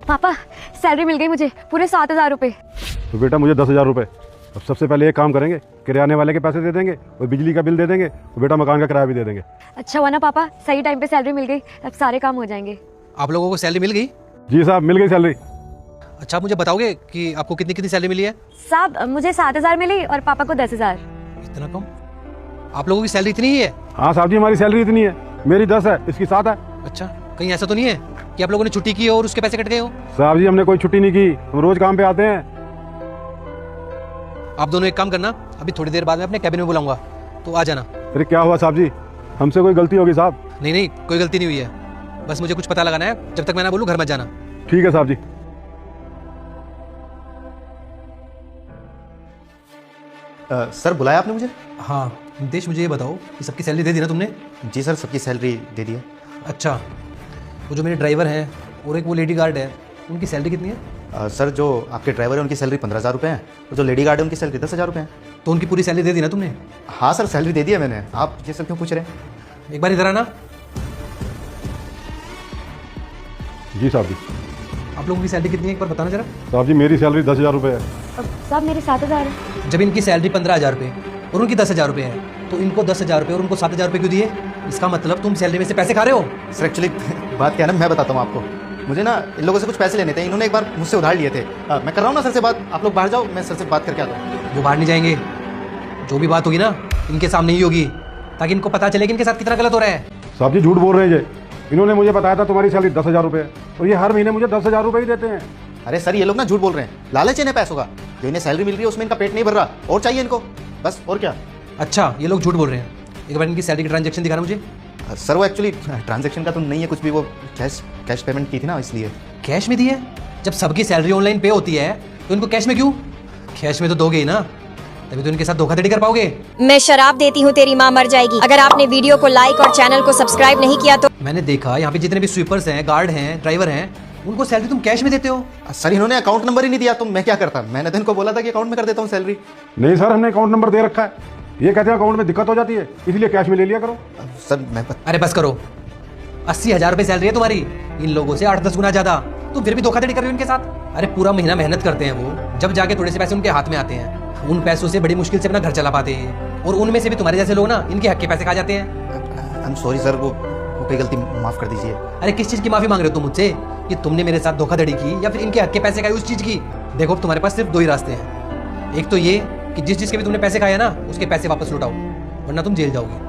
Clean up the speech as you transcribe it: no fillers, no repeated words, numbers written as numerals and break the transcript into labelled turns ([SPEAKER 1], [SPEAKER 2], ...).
[SPEAKER 1] पापा सैलरी मिल गई मुझे, पूरे 7,000 रुपये।
[SPEAKER 2] तो बेटा मुझे 10,000 रुपये। अब सबसे पहले एक काम करेंगे, किराने वाले के पैसे दे देंगे और बिजली का बिल दे देंगे और बेटा मकान का किराया भी दे देंगे।
[SPEAKER 1] अच्छा हुआ ना पापा, सही टाइम पे सैलरी मिल गई, अब सारे काम हो जाएंगे।
[SPEAKER 3] आप लोगों को सैलरी मिल गई?
[SPEAKER 2] जी साहब, मिल गई सैलरी।
[SPEAKER 3] अच्छा, मुझे बताओगे कि आपको कितनी कितनी सैलरी मिली है?
[SPEAKER 1] साहब मुझे 7,000 मिली और पापा को 10,000।
[SPEAKER 3] इतना कम? आप लोगों की सैलरी इतनी ही है?
[SPEAKER 2] हाँ साहब जी, हमारी सैलरी इतनी है, मेरी 10 है, इसकी 7 है।
[SPEAKER 3] अच्छा, कहीं ऐसा तो नहीं है कि आप लोगों ने छुट्टी की और उसके पैसे कट गए हो?
[SPEAKER 2] साहब जी, हमने कोई छुट्टी नहीं की, हम रोज काम पे आते हैं।
[SPEAKER 3] आप दोनों एक काम करना, अभी थोड़ी देर बाद मैं अपने कैबिन में बुलाऊंगा, तो आ जाना।
[SPEAKER 2] अरे क्या हुआ साहब जी, हमसे कोई गलती होगी साहब?
[SPEAKER 3] नहीं नहीं, कोई गलती नहीं हुई है, बस मुझे कुछ पता लगाना है। जब तक मैं ना बोलूँ घर मत जाना।
[SPEAKER 2] ठीक है साहब जी।
[SPEAKER 4] सर बुलाया आपने मुझे?
[SPEAKER 3] हाँ नितेश, मुझे ये बताओ कि सबकी सैलरी दे दी ना तुमने?
[SPEAKER 4] जी सर, सबकी सैलरी दे दी है।
[SPEAKER 3] अच्छा, वो जो मेरे ड्राइवर हैं और एक वो लेडी गार्ड है, उनकी सैलरी कितनी है?
[SPEAKER 4] सर जो आपके ड्राइवर है उनकी सैलरी 15,000 रुपये है और जो लेडी गार्ड है उनकी सैलरी 10,000 रुपये है।
[SPEAKER 3] तो उनकी पूरी सैलरी दे दी ना तुमने?
[SPEAKER 4] हाँ सर, सैलरी दे दी है मैंने। आप ये सब क्यों पूछ रहे हैं?
[SPEAKER 3] एक बार इधर आना।
[SPEAKER 2] जी साहब जी।
[SPEAKER 3] आप लोगों की सैलरी कितनी है एक बार बताना जरा।
[SPEAKER 2] साहब जी, मेरी सैलरी 10,000 रुपये है।
[SPEAKER 1] साहब मेरे 7,000 है।
[SPEAKER 3] जब इनकी सैलरी 15,000 रुपये और उनकी 10,000 रुपये है, तो इनको 10,000 रुपये और उनको 7,000 रुपये क्यों दिए? इसका मतलब तुम सैलरी में से पैसे खा रहे हो।
[SPEAKER 4] सर एक्चुअली बात क्या है ना, मैं बताता हूँ आपको। मुझे ना इन लोगों से कुछ पैसे लेने थे, इन्होंने एक बार मुझसे उधार लिए थे। मैं कर रहा हूँ ना सर से बात, आप लोग बाहर जाओ, मैं सर से बात करके आता हूँ।
[SPEAKER 3] वो बाहर नहीं जाएंगे, जो भी बात होगी ना इनके सामने ही होगी, ताकि इनको पता चले कि इनके साथ कितना गलत हो रहा है।
[SPEAKER 2] साहब जी झूठ बोल रहे हैं जी, इन्होंने मुझे बताया था तुम्हारी सैलरी 10,000 रुपये है और ये हर महीने मुझे 10,000 रुपये ही देते हैं।
[SPEAKER 4] अरे सर, ये लोग ना झूठ बोल रहे हैं, लालच इन्हें पैसों का। जो इन्हें सैलरी मिल रही है उसमें इनका पेट नहीं भर रहा, और चाहिए इनको, बस और क्या।
[SPEAKER 3] अच्छा, ये लोग झूठ बोल रहे हैं। एक बार इनकी सैलरी की ट्रांजैक्शन दिखाना मुझे।
[SPEAKER 4] सर वो एक्चुअली ट्रांजैक्शन का तो नहीं है कुछ भी, वो कैश पेमेंट की थी ना, इसलिए।
[SPEAKER 3] कैश में दी है? जब सबकी सैलरी ऑनलाइन पे होती है तो इनको कैश में क्यों? कैश में तो दोगे ही ना, तभी तो इनके साथ धोखाधड़ी कर पाओगे।
[SPEAKER 5] मैं शराब देती हूँ तेरी माँ मर जाएगी। अगर आपने वीडियो को लाइक और चैनल को सब्सक्राइब नहीं किया तो।
[SPEAKER 3] मैंने देखा यहाँ पे जितने भी स्वीपर्स हैं, गार्ड हैं, ड्राइवर हैं, उनको सैलरी तुम कैश में देते हो।
[SPEAKER 4] सर इन्होंने अकाउंट नंबर ही नहीं दिया, तो मैं क्या करता? मैंने तो इनको बोला था कि अकाउंट में कर देता हूँ सैलरी।
[SPEAKER 2] नहीं सर, हमने अकाउंट नंबर दे रखा है, ये कहते हैं अकाउंट में दिक्कत हो जाती है, इसलिए कैश में ले लिया करो।
[SPEAKER 4] सर मैं
[SPEAKER 3] अरे बस करो, 80,000 रुपये सैलरी है तुम्हारी, इन लोगों से 8-10 गुना ज्यादा। तुम फिर भी धोखाधड़ी कर रहे हो इनके साथ। अरे पूरा महीना मेहनत करते हैं वो, जब जाके थोड़े से पैसे उनके हाथ में आते हैं, उन पैसों से बड़ी मुश्किल से अपना घर चला पाते हैं, और उनमें से भी तुम्हारे जैसे लोग ना इनके हक के पैसे खा जाते हैं।
[SPEAKER 4] आई एम सॉरी सर, वो कोई गलती माफ कर दीजिए।
[SPEAKER 3] अरे किस चीज की माफी मांग रहे हो तुम मुझसे? कि तुमने मेरे साथ धोखाधड़ी की या फिर इनके हक के पैसे खाए उस चीज की? देखो तुम्हारे पास सिर्फ 2 ही रास्ते हैं। एक तो ये कि जिस चीज के भी तुमने पैसे खाए ना उसके पैसे वापस लौटाओ, वरना तुम जेल जाओगे।